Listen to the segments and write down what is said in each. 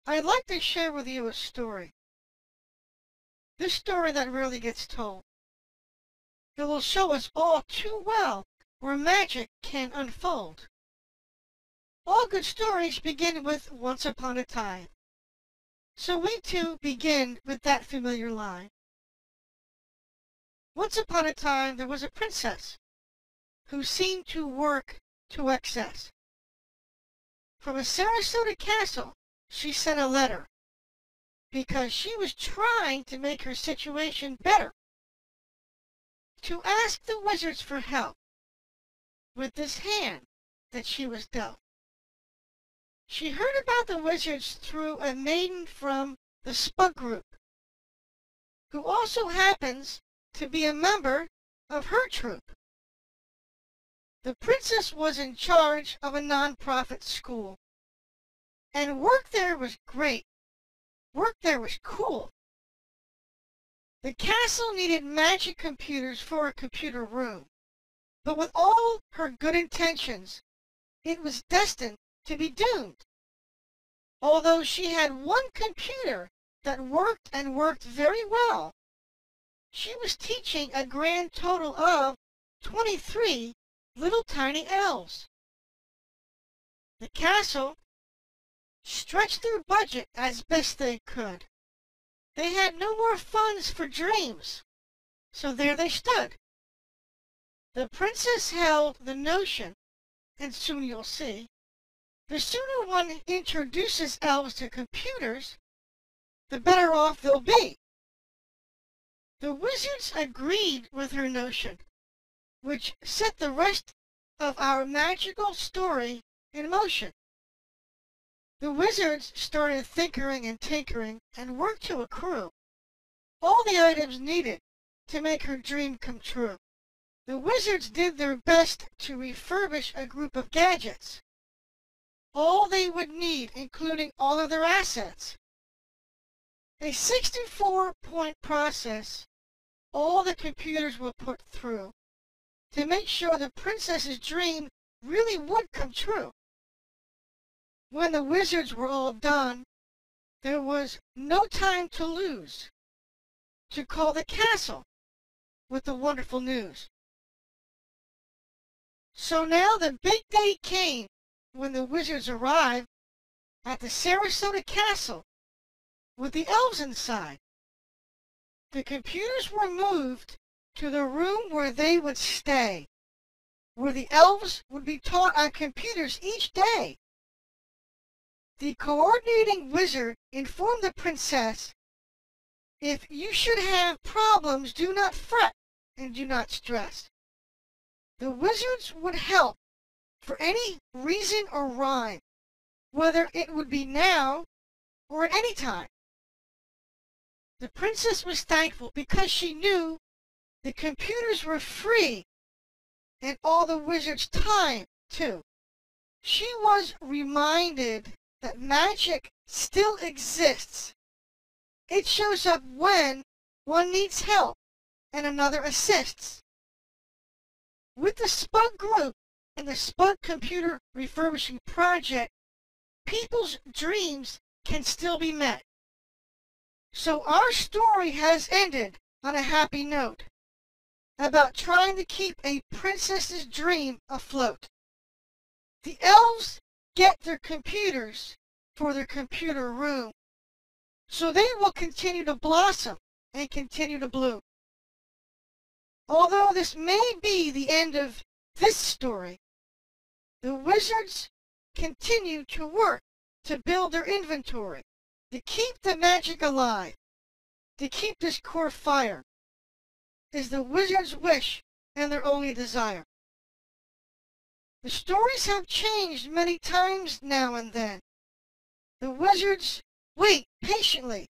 I'd like to share with you a story. This story that rarely gets told. It will show us all too well where magic can unfold. All good stories begin with once upon a time. So we too begin with that familiar line. Once upon a time there was a princess who seemed to work to excess. From a Sarasota castle she sent a letter because she was trying to make her situation better, to ask the wizards for help with this hand that she was dealt. She heard about the wizards through a maiden from the Spug group, who also happens to be a member of her troop. The princess was in charge of a non-profit school, and work there was great. Work there was cool. The castle needed magic computers for a computer room, but with all her good intentions, it was destined to be doomed. Although she had one computer that worked and worked very well, she was teaching a grand total of 23 little tiny elves. The castle stretched their budget as best they could. They had no more funds for dreams, so there they stood. The princess held the notion, and soon you'll see, the sooner one introduces elves to computers, the better off they'll be. The wizards agreed with her notion, which set the rest of our magical story in motion. The wizards started thinkering and tinkering and worked to accrue all the items needed to make her dream come true. The wizards did their best to refurbish a group of gadgets, all they would need, including all of their assets. A 64-point process all the computers were put through to make sure the princess's dream really would come true. When the wizards were all done, there was no time to lose to call the castle with the wonderful news. So now the big day came when the wizards arrived at the Sarasota castle with the elves inside. The computers were moved to the room where they would stay, where the elves would be taught on computers each day. The coordinating wizard informed the princess, "If you should have problems, do not fret and do not stress. The wizards would help for any reason or rhyme, whether it would be now or at any time." The princess was thankful because she knew the computers were free and all the wizards' time, too. She was reminded that magic still exists. It shows up when one needs help and another assists. With the Spug group and the Spug computer refurbishing project, people's dreams can still be met. So our story has ended on a happy note about trying to keep a princess's dream afloat. The elves get their computers for their computer room, so they will continue to blossom and continue to bloom. Although this may be the end of this story, the wizards continue to work to build their inventory, to keep the magic alive, to keep this core fire, is the wizards' wish and their only desire. The stories have changed many times now and then. The wizards wait patiently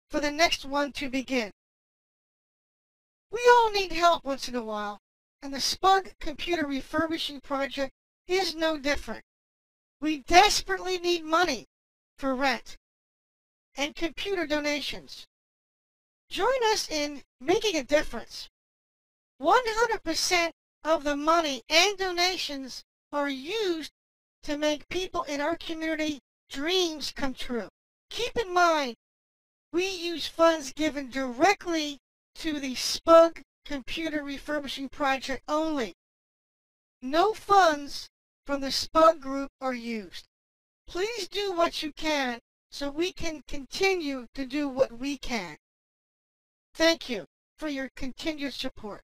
for the next one to begin. We all need help once in a while, and the Spug computer refurbishing project is no different. We desperately need money for rent and computer donations. Join us in making a difference. 100% of the money and donations are used to make people in our community dreams come true. keep in mind, we use funds given directly to the SPUG Computer Refurbishing Project only. No funds from the SPUG group are used. Please do what you can so we can continue to do what we can. Thank you for your continued support.